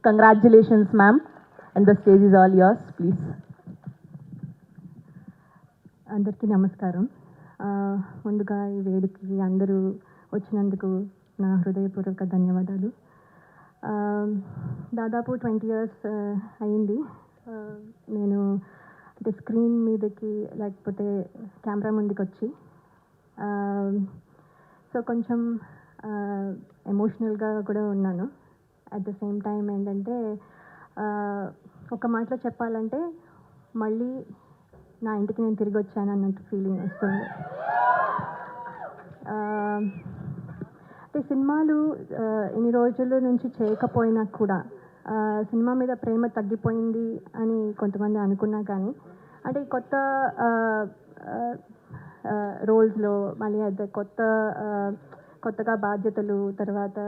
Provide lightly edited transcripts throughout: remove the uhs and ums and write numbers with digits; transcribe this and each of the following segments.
Congratulations, ma'am. And the stage is all yours, please. అందరికీ నమస్కారం. ముందుగా ఈ వేదికకి అందరూ వచ్చినందుకు నా హృదయపూర్వక ధన్యవాదాలు. దాదాపు 20 years అయింది నేను అంటే స్క్రీన్ మీదకి లేకపోతే కెమెరా ముందుకు వచ్చి. సో కొంచెం ఎమోషనల్గా కూడా ఉన్నాను. అట్ ద సేమ్ టైం ఏంటంటే ఒక మాటలో చెప్పాలంటే మళ్ళీ నా ఇంటికి నేను తిరిగి వచ్చాను అన్నట్టు ఫీలింగ్ వస్తుంది. అంటే సినిమాలు ఇన్ని రోజుల నుంచి చేయకపోయినా కూడా సినిమా మీద ప్రేమ తగ్గిపోయింది అని కొంతమంది అనుకున్నా కానీ అంటే కొత్త రోల్స్లో మళ్ళీ అదే కొత్తగా బాధ్యతలు తర్వాత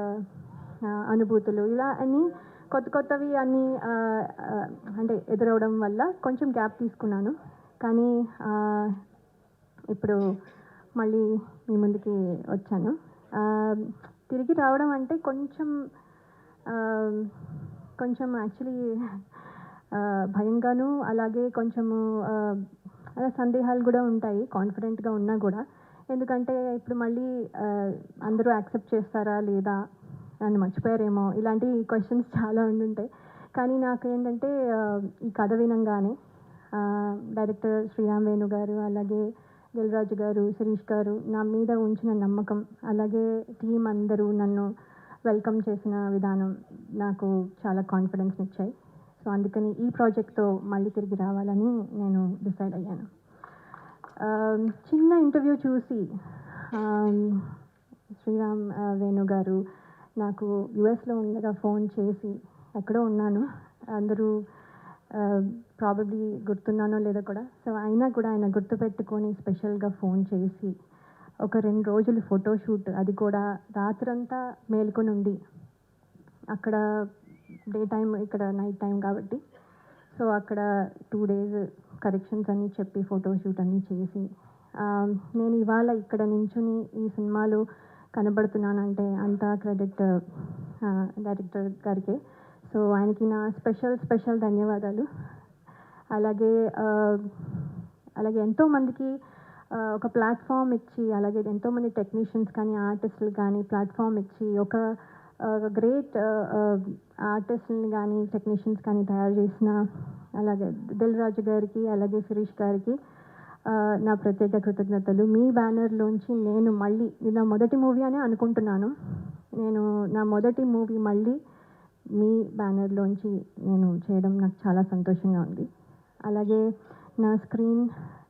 అనుభూతులు ఇలా అన్నీ కొత్తవి అన్నీ అంటే ఎదురవడం వల్ల కొంచెం గ్యాప్ తీసుకున్నాను. కానీ ఇప్పుడు మళ్ళీ మీ ముందుకి వచ్చాను. తిరిగి రావడం అంటే కొంచెం యాక్చువల్లీ భయంగాను అలాగే కొంచెము సందేహాలు కూడా ఉంటాయి కాన్ఫిడెంట్గా ఉన్నా కూడా. ఎందుకంటే ఇప్పుడు మళ్ళీ అందరూ యాక్సెప్ట్ చేస్తారా లేదా, నన్ను మర్చిపోయారేమో, ఇలాంటి క్వశ్చన్స్ చాలా ఉండుంటాయి. కానీ నాకేంటంటే ఈ కథ వినంగానే డైరెక్టర్ శ్రీరామ్ వేణు గారు అలాగే దిల్ రాజు గారు శిరీష్ గారు నా మీద ఉంచిన నమ్మకం అలాగే టీం అందరూ నన్ను వెల్కమ్ చేసిన విధానం నాకు చాలా కాన్ఫిడెన్స్ ఇచ్చాయి. సో అందుకని ఈ ప్రాజెక్ట్తో మళ్ళీ తిరిగి రావాలని నేను డిసైడ్ అయ్యాను. చిన్న ఇంటర్వ్యూ చూసి శ్రీరామ్ వేణు గారు నాకు యుఎస్లో ఉండగా ఫోన్ చేసి, ఎక్కడో ఉన్నాను, అందరూ ప్రాబబ్లీ గుర్తున్నానో లేదో కూడా, సో అయినా కూడా ఆయన గుర్తుపెట్టుకొని స్పెషల్గా ఫోన్ చేసి ఒక 2 రోజులు ఫోటోషూట్, అది కూడా రాత్రంతా మేల్కొని ఉండి, అక్కడ డే టైం ఇక్కడ నైట్ టైం కాబట్టి సో అక్కడ 2 days కరెక్షన్స్ అన్నీ చెప్పి ఫోటోషూట్ అన్నీ చేసి నేను ఇవాళ ఇక్కడ నించుని ఈ సినిమాలో కనబడుతున్నానంటే అంతా క్రెడిట్ డైరెక్టర్ గారికి. సో ఆయనకి నా స్పెషల్ ధన్యవాదాలు. అలాగే ఎంతోమందికి ఒక ప్లాట్ఫామ్ ఇచ్చి, అలాగే ఎంతోమంది టెక్నీషియన్స్ కానీ ఆర్టిస్టులు కానీ ప్లాట్ఫామ్ ఇచ్చి ఒక గ్రేట్ ఆర్టిస్టులని కానీ టెక్నీషియన్స్ కానీ తయారు చేసిన అలాగే దిల్ రాజు గారికి అలాగే శిరీష్ గారికి నా ప్రత్యేక కృతజ్ఞతలు. మీ బ్యానర్లోంచి నేను మళ్ళీ, ఇది నా మొదటి మూవీ అని అనుకుంటున్నాను, నా మొదటి మూవీ మళ్ళీ మీ బ్యానర్లోంచి నేను చేయడం నాకు చాలా సంతోషంగా ఉంది. అలాగే నా స్క్రీన్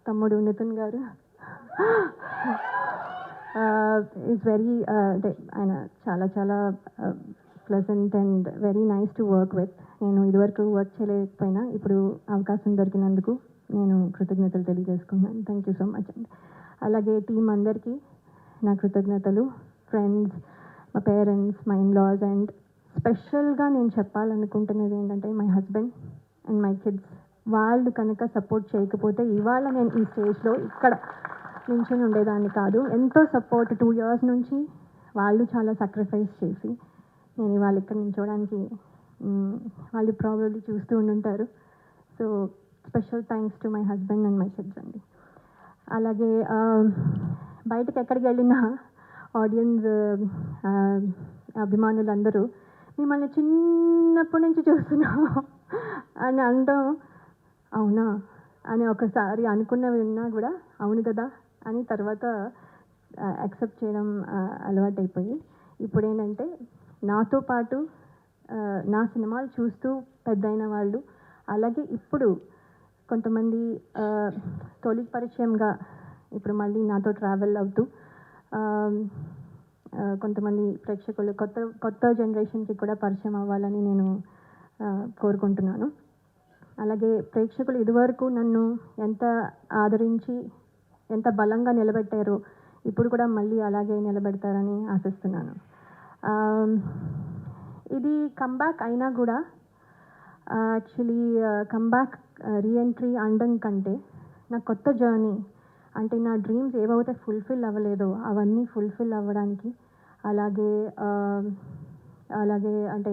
తమ్ముడు నితిన్ గారు ఈజ్ వెరీ అంటే ఆయన చాలా pleasant and very nice to work with. నేను ఇదివరకు వర్క్ చేయలేకపోయినా ఇప్పుడు అవకాశం దొరికినందుకు నేను కృతజ్ఞతలు తెలియజేసుకున్నాను. థ్యాంక్ యూ సో మచ్ అండి. అలాగే టీం అందరికీ నా కృతజ్ఞతలు, ఫ్రెండ్స్, మా పేరెంట్స్, మా ఇన్లాస్, అండ్ స్పెషల్గా నేను చెప్పాలనుకుంటున్నది ఏంటంటే my husband and my kids. వాళ్ళు కనుక సపోర్ట్ చేయకపోతే ఇవాళ నేను ఈ స్టేజ్లో ఇక్కడ నించుని ఉండేదాన్ని కాదు. ఎంతో సపోర్ట్ 2 years నుంచి వాళ్ళు చాలా సాక్రిఫైస్ చేసి నేను ఇవాళ ఇక్కడ నించోడానికి వాళ్ళు ప్రాబ్లీ చూస్తూ ఉండుంటారు. So special thanks to my husband and my kids అండి. అలాగే బయటకు ఎక్కడికి వెళ్ళినా ఆడియన్స్ అభిమానులందరూ మిమ్మల్ని చిన్నప్పటి నుంచి చూస్తున్నాం అని అనడం, అవునా అని ఒకసారి అనుకున్నవి ఉన్నా కూడా అవును కదా అని తర్వాత యాక్సెప్ట్ చేయడం అలవాటైపోయి, ఇప్పుడు ఏంటంటే నాతో పాటు నా సినిమాలు చూస్తూ పెద్దయిన వాళ్ళు, అలాగే ఇప్పుడు కొంతమంది తొలి పరిచయంగా ఇప్పుడు మళ్ళీ నాతో ట్రావెల్ అవుతూ కొంతమంది ప్రేక్షకులు కొత్త జనరేషన్కి కూడా పరిచయం అవ్వాలని నేను కోరుకుంటున్నాను. అలాగే ప్రేక్షకులు ఇదివరకు నన్ను ఎంత ఆదరించి ఎంత బలంగా నిలబెట్టారో ఇప్పుడు కూడా మళ్ళీ అలాగే నిలబెడతారని ఆశిస్తున్నాను. ఇది కమ్బ్యాక్ అయినా కూడా యాక్చువల్లీ కమ్బ్యాక్ రీఎంట్రీ అనడం కంటే నా కొత్త జర్నీ అంటే నా డ్రీమ్స్ ఏవైతే ఫుల్ఫిల్ అవ్వలేదో అవన్నీ ఫుల్ఫిల్ అవ్వడానికి, అలాగే అంటే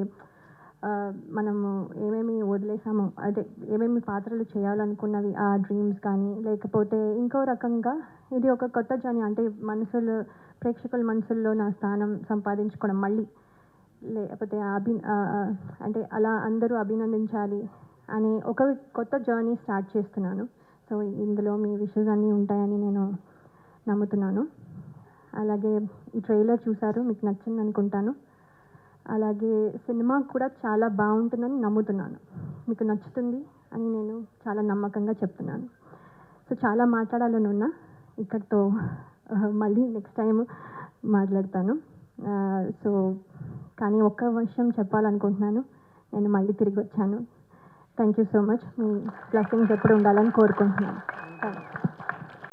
మనము ఏమేమి వదిలేసామో, అంటే ఏమేమి పాత్రలు చేయాలనుకున్నవి ఆ డ్రీమ్స్ కానీ, లేకపోతే ఇంకో రకంగా ఇది ఒక కొత్త జర్నీ, అంటే ప్రేక్షకుల మనసుల్లో నా స్థానం సంపాదించుకోవడం మళ్ళీ, లేకపోతే అంటే అలా అందరూ అభినందించాలి అనే ఒక కొత్త జర్నీ స్టార్ట్ చేస్తున్నాను. సో ఇందులో మీ విషెస్ అన్నీ ఉంటాయని నేను నమ్ముతున్నాను. అలాగే ఈ ట్రైలర్ చూసారు, మీకు నచ్చింది అనుకుంటాను. అలాగే సినిమా కూడా చాలా బాగుంటుందని నమ్ముతున్నాను, మీకు నచ్చుతుంది అని నేను చాలా నమ్మకంగా చెప్తున్నాను. సో చాలా మాట్లాడాలని ఉన్నా, ఇక్కడితో మళ్ళీ నెక్స్ట్ టైం మాట్లాడతాను. సో కానీ ఒక్క విషయం చెప్పాలనుకుంటున్నాను, నేను మళ్ళీ తిరిగి వచ్చాను. Thank you so much. Me blessings ఎప్పుడు ఉండాలని కోరుకుంటున్నాను. థ్యాంక్స్.